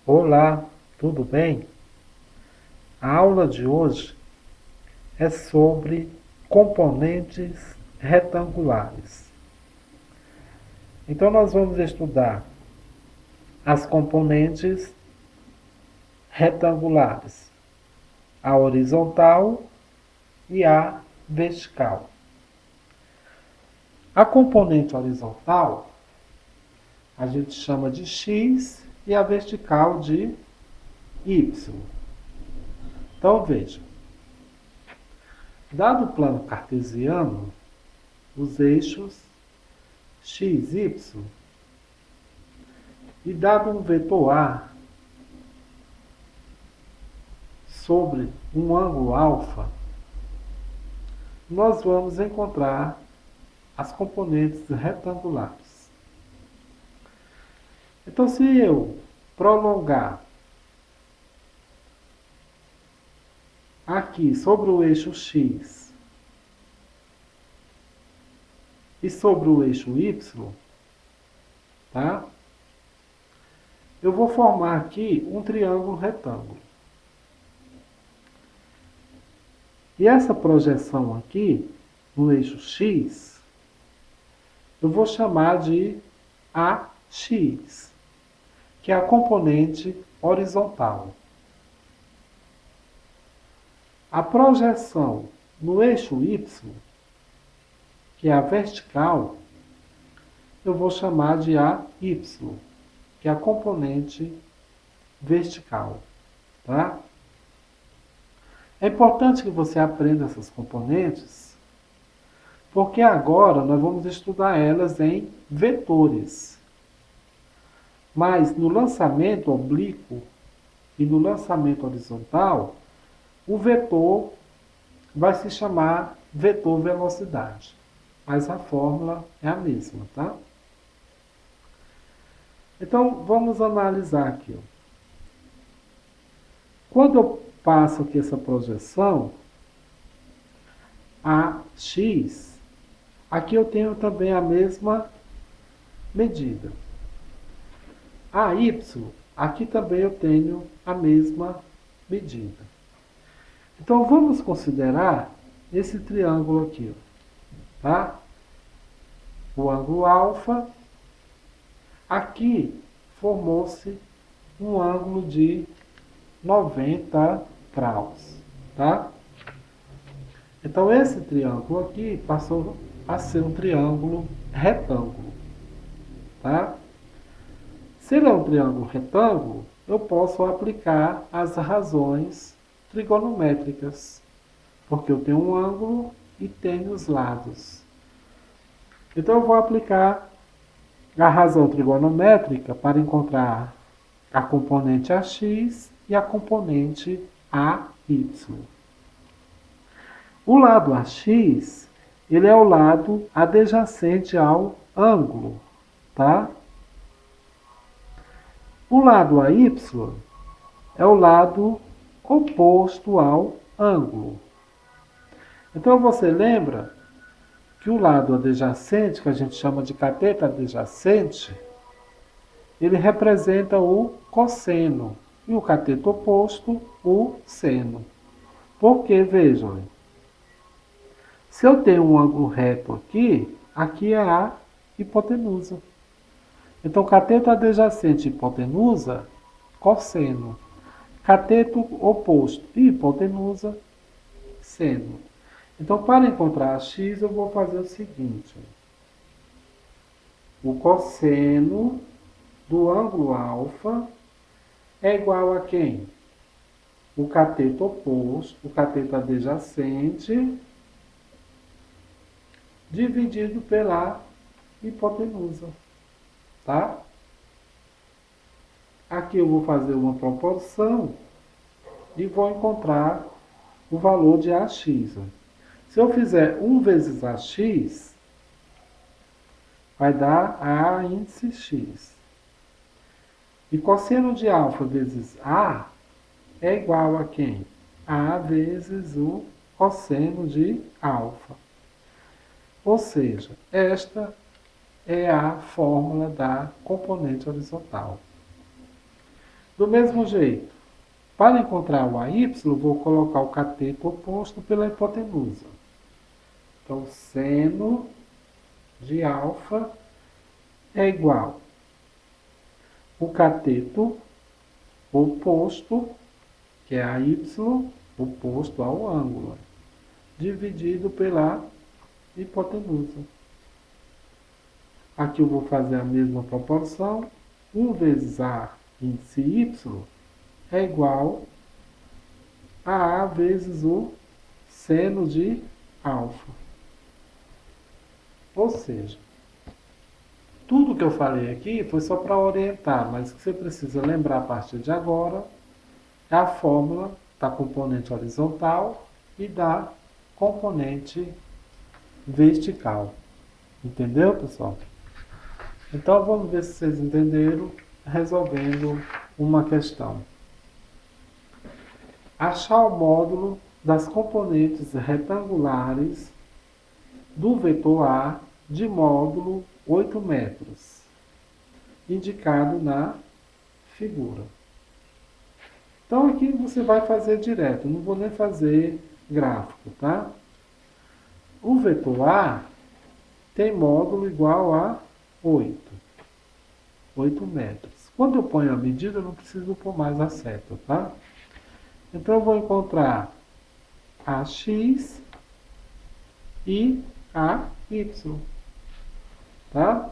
Olá, tudo bem? A aula de hoje é sobre componentes retangulares. Então, nós vamos estudar as componentes retangulares, a horizontal e a vertical. A componente horizontal a gente chama de x e a vertical de y. Então, veja, dado o plano cartesiano, os eixos x, y, e dado um vetor A sobre um ângulo alfa, nós vamos encontrar as componentes retangulares. Então, se eu prolongar aqui sobre o eixo x e sobre o eixo y, tá? Eu vou formar aqui um triângulo retângulo. E essa projeção aqui, no eixo x, eu vou chamar de AX, que é a componente horizontal. A projeção no eixo y, que é a vertical, eu vou chamar de AY, que é a componente vertical, tá? É importante que você aprenda essas componentes, porque agora nós vamos estudar elas em vetores. Mas no lançamento oblíquo e no lançamento horizontal, o vetor vai se chamar vetor velocidade. Mas a fórmula é a mesma, tá? Então, vamos analisar aqui. Quando eu passo aqui essa projeção, AX, aqui eu tenho também a mesma medida. AY, aqui também eu tenho a mesma medida. Então, vamos considerar esse triângulo aqui, tá? O ângulo alfa. Aqui formou-se um ângulo de 90 graus, tá? Então, esse triângulo aqui passou a ser um triângulo retângulo, tá? Se ele é um triângulo retângulo, eu posso aplicar as razões trigonométricas, porque eu tenho um ângulo e tenho os lados. Então, eu vou aplicar a razão trigonométrica para encontrar a componente AX e a componente AY. O lado AX, ele é o lado adjacente ao ângulo, tá? O lado AY é o lado oposto ao ângulo. Então, você lembra que o lado adjacente, que a gente chama de cateto adjacente, ele representa o cosseno e o cateto oposto, o seno. Porque, vejam, se eu tenho um ângulo reto aqui, aqui é a hipotenusa. Então, cateto adjacente e hipotenusa, cosseno. Cateto oposto e hipotenusa, seno. Então, para encontrar a x, eu vou fazer o seguinte. O cosseno do ângulo alfa é igual a quem? O cateto oposto, o cateto adjacente, dividido pela hipotenusa, tá? Aqui eu vou fazer uma proporção e vou encontrar o valor de AX. Se eu fizer 1 vezes AX, vai dar A índice X. E cosseno de alfa vezes A é igual a quem? A vezes o cosseno de alfa. Ou seja, esta é a fórmula da componente horizontal. Do mesmo jeito, para encontrar o AY, vou colocar o cateto oposto pela hipotenusa. Então, seno de alfa é igual o cateto oposto, que é AY, oposto ao ângulo, dividido pela hipotenusa. Aqui eu vou fazer a mesma proporção. 1 vezes A índice Y é igual a A vezes o seno de alfa. Ou seja, tudo que eu falei aqui foi só para orientar, mas o que você precisa lembrar a partir de agora é a fórmula da componente horizontal e da componente vertical. Entendeu, pessoal? Então, vamos ver se vocês entenderam, resolvendo uma questão. Achar o módulo das componentes retangulares do vetor A de módulo 8 metros, indicado na figura. Então, aqui você vai fazer direto, não vou nem fazer gráfico, tá? O vetor A tem módulo igual a 8 metros. Quando eu ponho a medida, eu não preciso pôr mais a seta, tá? Então, eu vou encontrar AX e AY, tá?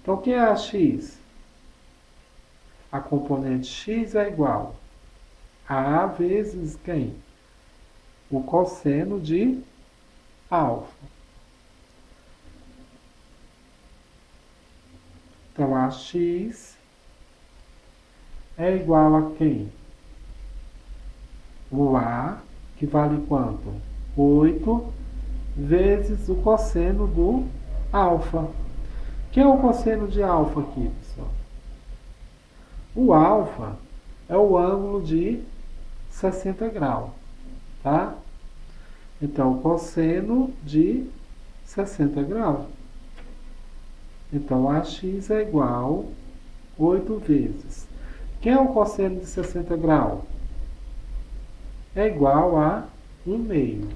Então, o que é AX? A componente x é igual a A vezes quem? O cosseno de alfa. Então, AX é igual a quem? O A, que vale quanto? 8 vezes o cosseno do alfa. Que é o cosseno de alfa aqui, pessoal? O alfa é o ângulo de 60 graus, tá? Então, o cosseno de 60 graus. Então, AX é igual a 8 vezes. Quem é o cosseno de 60 graus? É igual a 1/2.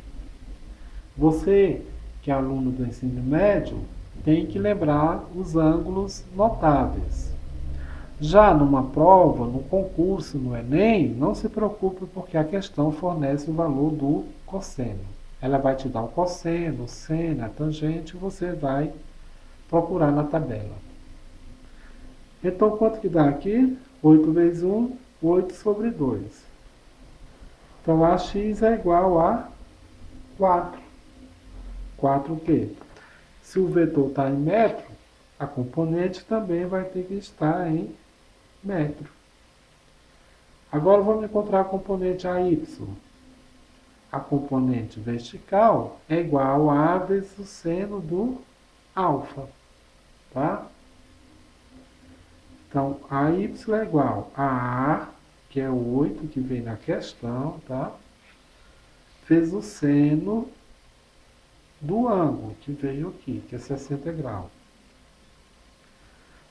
Você, que é aluno do ensino médio, tem que lembrar os ângulos notáveis. Já numa prova, no concurso, no Enem, não se preocupe porque a questão fornece o valor do cosseno. Ela vai te dar o cosseno, o seno, a tangente, e você vai procurar na tabela. Então, quanto que dá aqui? 8 vezes 1, 8 sobre 2. Então, AX é igual a 4. 4 o quê? Se o vetor está em metro, a componente também vai ter que estar em metro. Agora vamos encontrar a componente AY. A componente vertical é igual a A vezes o seno do alfa. Tá? Então, AY é igual a A, que é o 8 que vem na questão, tá? Vezes o seno do ângulo que veio aqui, que é 60 graus.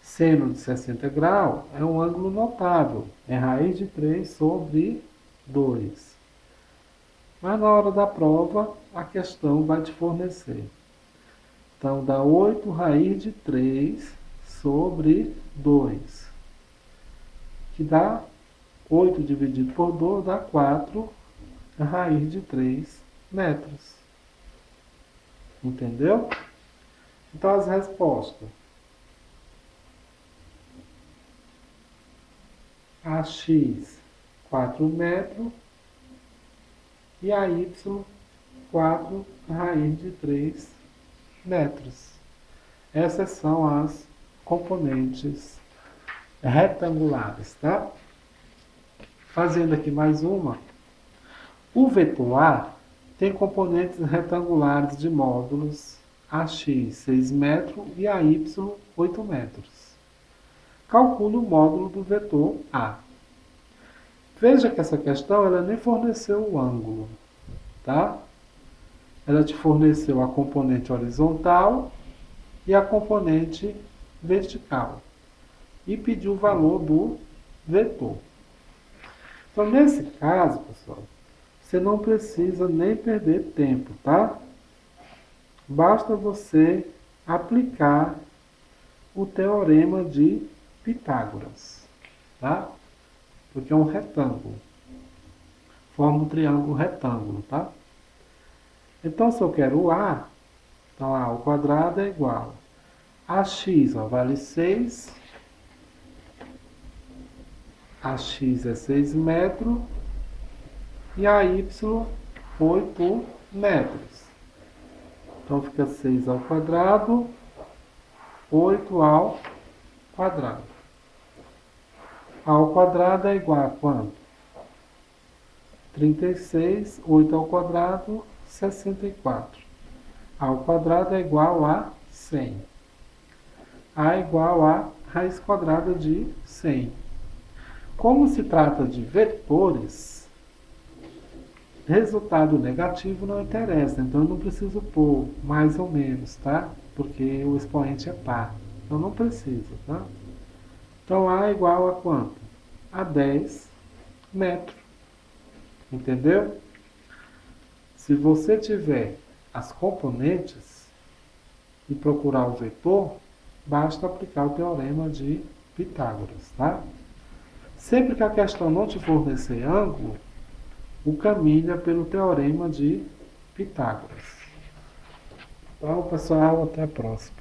Seno de 60 graus é um ângulo notável, é raiz de 3 sobre 2. Mas na hora da prova, a questão vai te fornecer. Então, dá 8 raiz de 3 sobre 2, que dá 8 dividido por 2, dá 4 raiz de 3 metros. Entendeu? Então, as respostas. AX, 4 metros, e AY, 4 raiz de 3 metros. Essas são as componentes retangulares, tá? Fazendo aqui mais uma. O vetor A tem componentes retangulares de módulos AX 6 metros e AY 8 metros. Calcule o módulo do vetor A. Veja que essa questão ela nem forneceu o ângulo, tá? Ela te forneceu a componente horizontal e a componente vertical. E pediu o valor do vetor. Então, nesse caso, pessoal, você não precisa nem perder tempo, tá? Basta você aplicar o teorema de Pitágoras, tá? Porque é um retângulo. Forma um triângulo retângulo, tá? Então, se eu quero o A, então A ao quadrado é igual a x, ó, vale 6. AX é 6 metros e a y foi por metros. Então fica 6 ao quadrado, 8 ao quadrado. A ao quadrado é igual a quanto? 36, 8 ao quadrado, 64. A ao quadrado é igual a 100. A é igual a raiz quadrada de 100. Como se trata de vetores, resultado negativo não interessa, então eu não preciso pôr mais ou menos, tá? Porque o expoente é par, então não precisa, tá? Então A é igual a quanto? A 10 metros, entendeu? Se você tiver as componentes e procurar o vetor, basta aplicar o teorema de Pitágoras, tá? Sempre que a questão não te fornecer ângulo, o caminho é pelo teorema de Pitágoras. Então, pessoal, até a próxima.